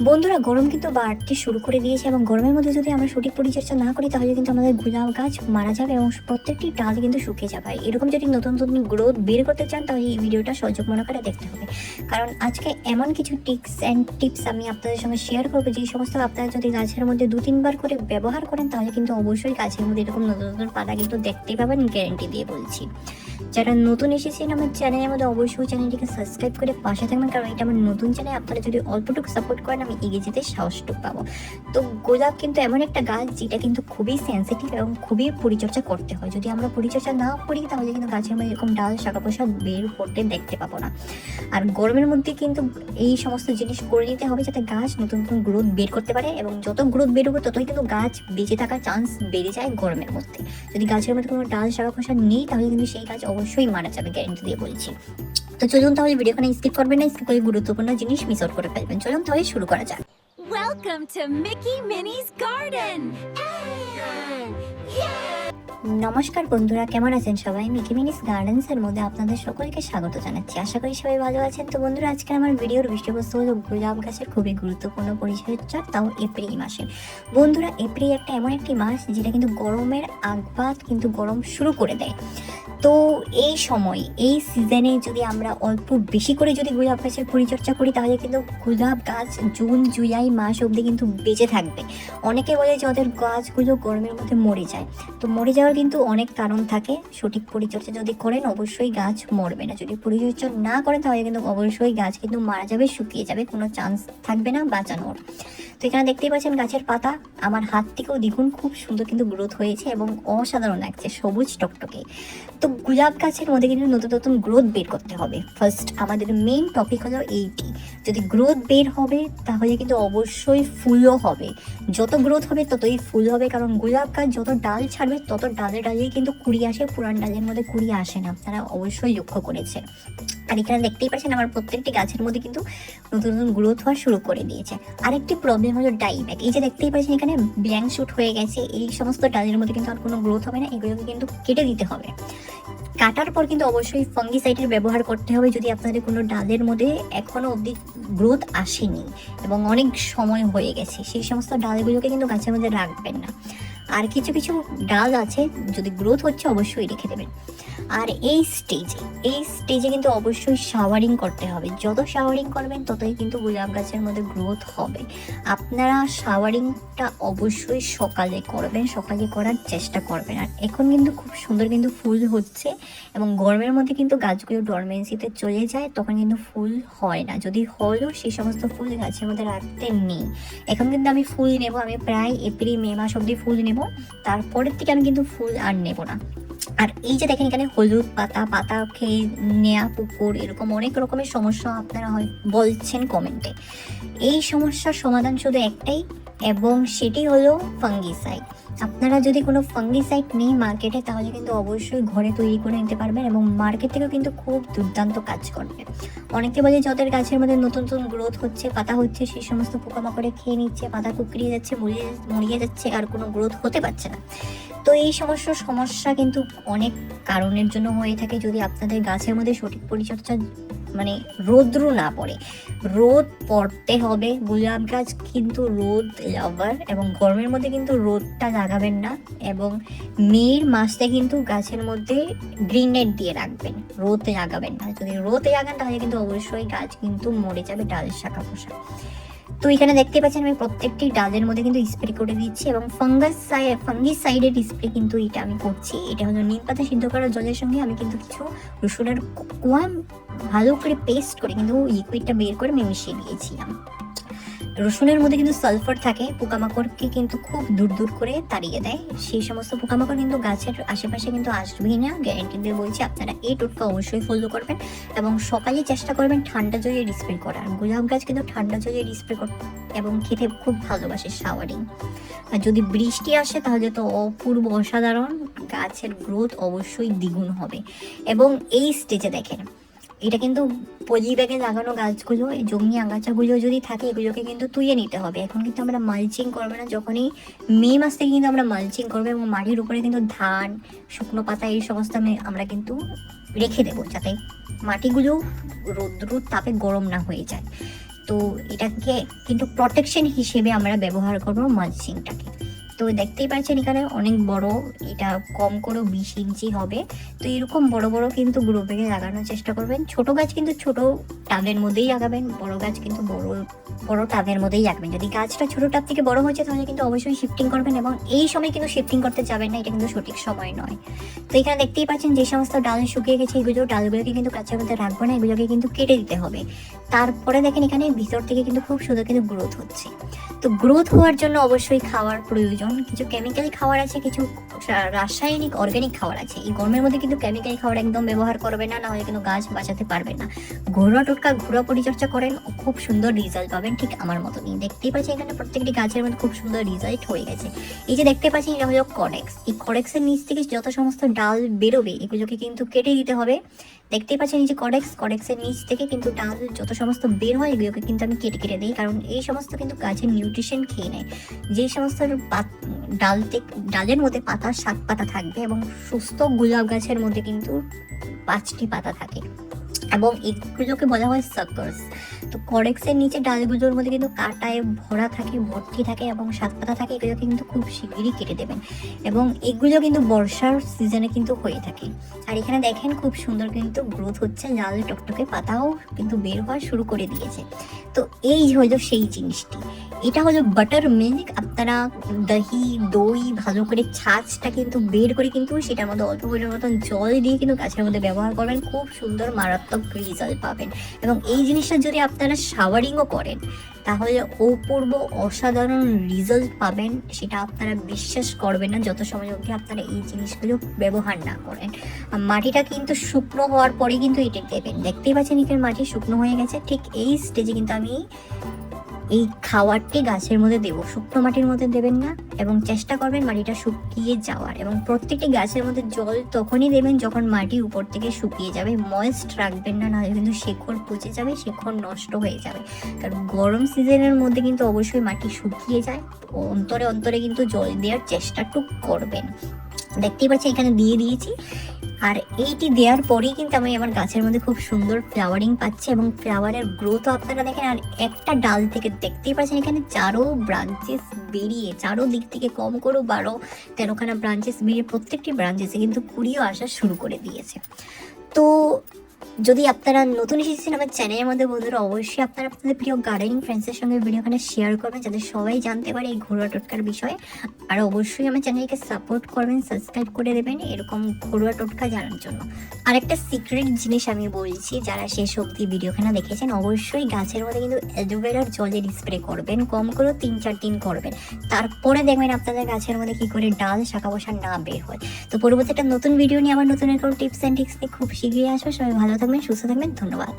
বন্ধুরা, গরম কিন্তু বাড়তে শুরু করে দিয়েছে এবং গরমের মধ্যে যদি আমরা সঠিক পরিচর্যা না করি তাহলে কিন্তু আমাদের গোলাপ গাছ মারা যাবে এবং প্রত্যেকটি ডাল কিন্তু শুকিয়ে যাবে। এরকম যদি নতুন নতুন গ্রোথ বের করতে চান তাহলে এই ভিডিওটা সহযোগ মনে করে দেখতে হবে, কারণ আজকে এমন কিছু টিপস আমি আপনাদের সঙ্গে শেয়ার করবো যে সমস্ত আপনারা যদি গাছের মধ্যে 2-3 বার করে ব্যবহার করেন তাহলে কিন্তু অবশ্যই গাছের মধ্যে এরকম নতুন নতুন পাতা কিন্তু দেখতেই পাবেন, গ্যারেন্টি দিয়ে বলছি। যারা নতুন এসেছেন আমার চ্যানেলের মধ্যে অবশ্যই চ্যানেলটিকে সাবস্ক্রাইব করে পাশে থাকবেন, কারণ এটা আমার নতুন চ্যানেল। আপনারা যদি অল্পটুকু সাপোর্ট করেন আমি এগিয়ে যেতে সাহসটুকু পাবো। তো গোলাপ কিন্তু এমন একটা গাছ যেটা কিন্তু খুবই সেন্সিটিভ এবং খুবই পরিচর্যা করতে হয়। যদি আমরা পরিচর্যা না করি তাহলে কিন্তু গাছের মধ্যে এরকম ডাল শাখা পোশাক বের করতে দেখতে পাবো না। আর গরমের মধ্যে কিন্তু এই সমস্ত জিনিস করে নিতে হবে যাতে গাছ নতুন নতুন গ্রোথ বের করতে পারে, এবং যত গ্রোথ বের হবে ততই কিন্তু গাছ বেঁচে থাকার চান্স বেড়ে যায় গরমের মধ্যে। যদি গাছের মধ্যে কোনো ডাল শাখা পোশাক নেই তাহলে কিন্তু সেই গাছ অবশ্যই মারা যাবে, গ্যারেন্টি দিয়ে বলছি। তো চলুন তাহলে ভিডিওখানে স্কিপ করবেন না, স্কিপ করে গুরুত্বপূর্ণ জিনিস মিস আউট করে ফেলবেন। চলুন তাহলে শুরু করা যাক। Welcome to Mickey Minnie's Garden! নমস্কার বন্ধুরা, কেমন আছেন সবাই? মিকি মিনিস গার্ডেন্স এর মধ্যে আপনাদের সকলকে স্বাগত জানাচ্ছি। আশা করি সবাই ভালো আছেন। তো বন্ধুরা, আজকে আমার ভিডিওর বিষয়বস্তু হলো গোলাপ গাছের খুবই গুরুত্বপূর্ণ পরিচর্যা, তাও এপ্রিল মাসে। বন্ধুরা, এপ্রিল একটা এমন একটি মাস যেটা কিন্তু গরমের আগবাদ কিন্তু গরম শুরু করে দেয়। তো এই সময় এই সিজনে যদি আমরা অল্প বেশি করে যদি গোলাপ গাছের পরিচর্যা করি তাহলে কিন্তু গোলাপ গাছ জুন জুলাই মাস অবধি কিন্তু বেঁচে থাকবে। অনেকে বলে যে ওদের গাছগুলো গরমের মধ্যে মরে যায়, তো মরে যাওয়ার কিন্তু অনেক কারণ থাকে। সঠিক পরিচর্যা যদি করেন অবশ্যই গাছ মরবে না, যদি পরিচর্যা না করেন তাহলে কিন্তু অবশ্যই গাছ কিন্তু মারা যাবে, শুকিয়ে যাবে, কোনো চান্স থাকবে না বাঁচানোর। তো এখানে দেখতেই পাচ্ছেন গাছের পাতা আমার হাত থেকেও দ্বিগুণ খুব সুন্দর কিন্তু গ্রোথ হয়েছে এবং অসাধারণ লাগছে, সবুজ টকটকে। তো গোলাপ গাছের মধ্যে কিন্তু নতুন নতুন গ্রোথ বের করতে হবে। ফার্স্ট আমাদের মেইন টপিক হলো এইটি, যদি গ্রোথ বের হবে তাহলে কিন্তু অবশ্যই ফুলও হবে। যত গ্রোথ হবে ততই ফুল হবে, কারণ গোলাপ গাছ যত ডাল ছাড়বে তত ডালে ডালেই কিন্তু কুড়ি আসে, পুরান ডালের মধ্যে কুড়ি আসে না, আপনারা অবশ্যই লক্ষ্য করেছে। আর এখানে দেখতেই পাচ্ছেন আমার প্রত্যেকটি গাছের মধ্যে কিন্তু নতুন নতুন গ্রোথ হওয়া শুরু করে দিয়েছে। আরেকটি প্রবলেম হলো ডাইব্যাক। এই যে দেখতেই পাচ্ছেন এখানে ব্ল্যাঙ্ক শুট হয়ে গেছে, এই সমস্ত ডালের মধ্যে কিন্তু আর কোনো গ্রোথ হবে না, এগুলোকে কিন্তু কেটে দিতে হবে। কাটার পর কিন্তু অবশ্যই ফাঙ্গিসাইডের ব্যবহার করতে হবে যদি আপনাদের কোনো ডালের মধ্যে এখনো অবধি গ্রোথ আসেনি এবং অনেক সময় হয়ে গেছে, সেই সমস্ত ডালগুলোকে কিন্তু গাছের মধ্যে রাখবেন না। আর কিছু কিছু ডাল আছে যদি গ্রোথ হচ্ছে অবশ্যই রেখে দেবেন। আর এই স্টেজে কিন্তু অবশ্যই শাওয়ারিং করতে হবে। যত শাওয়ারিং করবেন ততই কিন্তু গোলাপ গাছের মধ্যে গ্রোথ হবে। আপনারা শাওয়ারিংটা অবশ্যই সকালে করবেন, সকালে করার চেষ্টা করবেন। আর এখন কিন্তু খুব সুন্দর কিন্তু ফুল হচ্ছে এবং গরমের মধ্যে কিন্তু গাছগুলো ডরমেন্সিতে চলে যায়, তখন কিন্তু ফুল হয় না। যদি হলেও সেই সমস্ত ফুল গাছের মধ্যে রাখতে নেই। এখন কিন্তু আমি ফুল নেব, আমি প্রায় এপ্রিল মে মাস অবধি ফুল নেব, তারপরের থেকে আমি কিন্তু ফুল আর নেব না। আর এই যে দেখেন এখানে হলুদ পাতা খেয়ে নেয়া পুকুর, এরকম অনেক রকমের সমস্যা আপনারা হয় বলছেন কমেন্টে। এই সমস্যার সমাধান শুধু একটাই, এবং সেটি হলো ফাঙ্গিসাইড। আপনারা যদি কোনো ফাঙ্গিসাইড নেই মার্কেটে তাহলে কিন্তু অবশ্যই ঘরে তৈরি করে নিতে পারবেন এবং মার্কেট থেকেও কিন্তু খুব দুর্দান্ত কাজ করবে। অনেকে বলে যাদের গাছের মধ্যে নতুন নতুন গ্রোথ হচ্ছে, পাতা হচ্ছে, সেই সমস্ত পোকামাকড়ে খেয়ে নিচ্ছে, পাতা কুকড়িয়ে যাচ্ছে, মরিয়ে যাচ্ছে, আর কোনো গ্রোথ হতে পারছে না। তো এই সমস্যা কিন্তু অনেক কারণের জন্য হয়ে থাকে। যদি আপনাদের গাছের মধ্যে সঠিক পরিচর্যা মানে রোদ্রু না পড়ে, রোদ পড়তে হবে। গোলাপ গাছ কিন্তু রোদ লাভার, এবং গরমের মধ্যে কিন্তু রোদটা লাগাবেন না, এবং মের মাসে কিন্তু গাছের মধ্যে গ্রিন নেট দিয়ে রাখবেন, রোদ লাগাবেন না। যদি রোদ লাগান তাহলে কিন্তু অবশ্যই গাছ কিন্তু মরে যাবে, ডালের শাখা পোশাক। তো এখানে দেখতে পাচ্ছেন আমি প্রত্যেকটি ডালের মধ্যে কিন্তু স্প্রে করে দিচ্ছি, এবং ফাঙ্গিসাইডের স্প্রে কিন্তু এটা আমি করছি। এটা হলো নিম পাতা সিদ্ধ করা জলের সঙ্গে আমি কিন্তু কিছু রসুনের কোয়া ভালো করে পেস্ট করে কিন্তু লিকুইডটা বের করে আমি মিশিয়ে দিয়েছিলাম। রসুনের মধ্যে কিন্তু সালফার থাকে, পোকামাকড়কে কিন্তু খুব দূর দূর করে তাড়িয়ে দেয়। সেই সমস্ত পোকামাকড় কিন্তু গাছের আশেপাশে কিন্তু আসবেই না, গ্যারেন্টি দিয়ে বলছি। আপনারা এই টোটকা অবশ্যই ফলো করবেন এবং সকালে চেষ্টা করবেন ঠান্ডা জলে স্প্রে করার। গোলাপ গাছ কিন্তু ঠান্ডা জলে স্প্রে করতে এবং খেতে খুব ভালোবাসে শাওয়ারিং। আর যদি বৃষ্টি আসে তাহলে তো অপূর্ব অসাধারণ, গাছের গ্রোথ অবশ্যই দ্বিগুণ হবে। এবং এই স্টেজে দেখেন এটা কিন্তু পলি ব্যাগে লাগানো গাছগুলো, এই জমি আগাছাগুলো যদি থাকে এগুলোকে কিন্তু তুলে নিতে হবে। এখন কিন্তু আমরা মালচিং করবো না, যখনই মে মাস থেকে কিন্তু আমরা মালচিং করবো এবং মাটির উপরে কিন্তু ধান, শুকনো পাতা এই সমস্ত আমরা কিন্তু রেখে দেবো, যাতে মাটিগুলো রৌদ্রুর তাপে গরম না হয়ে যায়। তো তো এটাকে কিন্তু প্রোটেকশন হিসেবে আমরা ব্যবহার করবো মালচিংটাকে। তো দেখতেই পাচ্ছেন এখানে অনেক বড়, এটা কম করেও 20 ইঞ্চি হবে। তো এরকম বড় বড় কিন্তু গ্রো ব্যাগে লাগানোর চেষ্টা করবেন। ছোট গাছ কিন্তু ছোট টাবের মধ্যেই লাগাবেন, বড় গাছ কিন্তু বড় বড় টাবের মধ্যেই রাখবেন। যদি গাছটা ছোট টাব থেকে বড় হয়েছে তাহলে কিন্তু অবশ্যই শিফটিং করবেন, এবং এই সময় কিন্তু শিফটিং করতে যাবেন না, এটা কিন্তু সঠিক সময় নয়। তো এখানে দেখতেই পাচ্ছেন যে সমস্ত ডাল শুকিয়ে গেছে, এগুলো ডালগুলোকে কিন্তু গাছের মধ্যে রাখবো না, এগুলোকে কিন্তু কেটে দিতে হবে। তারপরে দেখেন এখানে ভিতর থেকে কিন্তু খুব সুন্দর কিন্তু গ্রোথ হচ্ছে। তো গ্রোথ হওয়ার জন্য অবশ্যই খাওয়ার প্রয়োজন। কিছু কেমিক্যালি খাবার আছে, কিছু রাসায়নিক অর্গানিক খাবার আছে। এই গরমের মধ্যে কিন্তু কেমিক্যালি খাবার একদম ব্যবহার করবে না, নাহলে কিন্তু গাছ বাঁচাতে পারবে না। ঘরোয়া টোটকা ঘরোয়া পরিচর্যা করেন, খুব সুন্দর রেজাল্ট পাবেন, ঠিক আমার মতনই। দেখতেই পাচ্ছি এখানে প্রত্যেকটি গাছের মধ্যে খুব সুন্দর রেজাল্ট হয়ে গেছে। এই যে দেখতে পাচ্ছি এটা হলো কডেক্স। এই কডেক্সের নিচ থেকে যত সমস্ত ডাল বেরোবে এগুলোকে কিন্তু কেটে দিতে হবে। দেখতেই পাচ্ছেন এই যে কডেক্সের নিচ থেকে কিন্তু ডাল যত সমস্ত বের হয় এগুলোকে কিন্তু আমি কেটে কেটে দিই, কারণ এই সমস্ত কিন্তু গাছের নিউট্রিশন খেয়ে নেয়। যে সমস্ত ডালের মধ্যে পাতা 7 পাতা থাকবে, এবং সুস্থ গোলাপ গাছের মধ্যে কিন্তু 5টি পাতা থাকে, এবং এগুলোকে বলা হয় সাকার্স। তো কডেক্সের নিচে ডালগুলোর মধ্যে কিন্তু কাঁটায় ভরা থাকে, ভর্তি থাকে, এবং 7 পাতা থাকে। এগুলোকে কিন্তু খুব শিগগিরই কেটে দেবেন, এবং এগুলো কিন্তু বর্ষার সিজনে কিন্তু হয়ে থাকে। আর এখানে দেখেন খুব সুন্দর কিন্তু গ্রোথ হচ্ছে, লাল টকটকে পাতাও কিন্তু বের হওয়া শুরু করে দিয়েছে। তো এই হলো সেই জিনিসটি, এটা হলো বাটার মিল্ক। আপনারা দই ভালো করে ছাঁচটা কিন্তু বের করে কিন্তু সেটার মধ্যে অল্প পরিমাণ মতন জল দিয়ে কিন্তু গাছের মধ্যে ব্যবহার করবেন, খুব সুন্দর মারাত্মক রেজাল্ট পাবেন। এবং এই জিনিসটা যদি আপনারা শাওয়ারিংও করেন তাহলে অপূর্ব অসাধারণ রেজাল্ট পাবেন, সেটা আপনারা বিশ্বাস করবেন না যত সময় অবধি আপনারা এই জিনিসগুলো ব্যবহার না করেন। মাটিটা কিন্তু শুকনো হওয়ার পরে কিন্তু এটা দেবেন। দেখতেই পাচ্ছেন এখানে মাটি শুকনো হয়ে গেছে, ঠিক এই স্টেজে কিন্তু আমি এই খাবারটি গাছের মধ্যে দেবো। শুকনো মাটির মধ্যে দেবেন না, এবং চেষ্টা করবেন মাটিটা শুকিয়ে যাওয়ার। এবং প্রত্যেকটি গাছের মধ্যে জল তখনই দেবেন যখন মাটি উপর থেকে শুকিয়ে যাবে, ময়েস্ট রাখবেন না, নাহলে কিন্তু শেকড় পচে যাবে, শেকড় নষ্ট হয়ে যাবে। কারণ গরম সিজনের মধ্যে কিন্তু অবশ্যই মাটি শুকিয়ে যায়, অন্তরে অন্তরে কিন্তু জল দেওয়ার চেষ্টাটুক করবেন। দেখতেই পাচ্ছি এখানে দিয়ে দিয়েছি, আর এইটি দেওয়ার পরেই কিন্তু আমি আমার গাছের মধ্যে খুব সুন্দর ফ্লাওয়ারিং পাচ্ছি, এবং ফ্লাওয়ারের গ্রোথও আপনারা দেখেন। আর একটা ডাল থেকে দেখতেই পাচ্ছেন এখানে 4 ব্রাঞ্চেস বেরিয়ে, 4 দিক থেকে কম করেও 12-13খানা ব্রাঞ্চেস বেরিয়ে প্রত্যেকটি ব্রাঞ্চেসে কিন্তু কুড়িও আসা শুরু করে দিয়েছে। তো যদি আপনারা নতুন এসেছেন আমার চ্যানেলের মধ্যে বন্ধুরা, অবশ্যই আপনারা আপনাদের প্রিয় গার্ডেনিং ফ্রেন্ডসের সঙ্গে ভিডিওখানে শেয়ার করবেন, যাতে সবাই জানতে পারে এই ঘরোয়া টোটকার বিষয়ে। আর অবশ্যই আমার চ্যানেলকে সাপোর্ট করবেন, সাবস্ক্রাইব করে দেবেন এরকম ঘরোয়া টোটকা জানার জন্য। আর একটা সিক্রেট জিনিস আমি বলছি, যারা শেষ অবধি ভিডিওখানে দেখেছেন, অবশ্যই গাছের মধ্যে কিন্তু অ্যালোভেরার জলের স্প্রে করবেন, কম করেও 3-4 দিন করবেন। তারপরে দেখবেন আপনাদের গাছের মধ্যে কি করে ডাল শাখা পোষা না বের হয়। তো পরবর্তী একটা নতুন ভিডিও নিয়ে আবার নতুন এরকম টিপস অ্যান্ড ট্রিক্স নিয়ে খুব শীঘ্রই আসবে। সবাই ভালো থাকবেন, সুস্থ থাকবেন, ধন্যবাদ।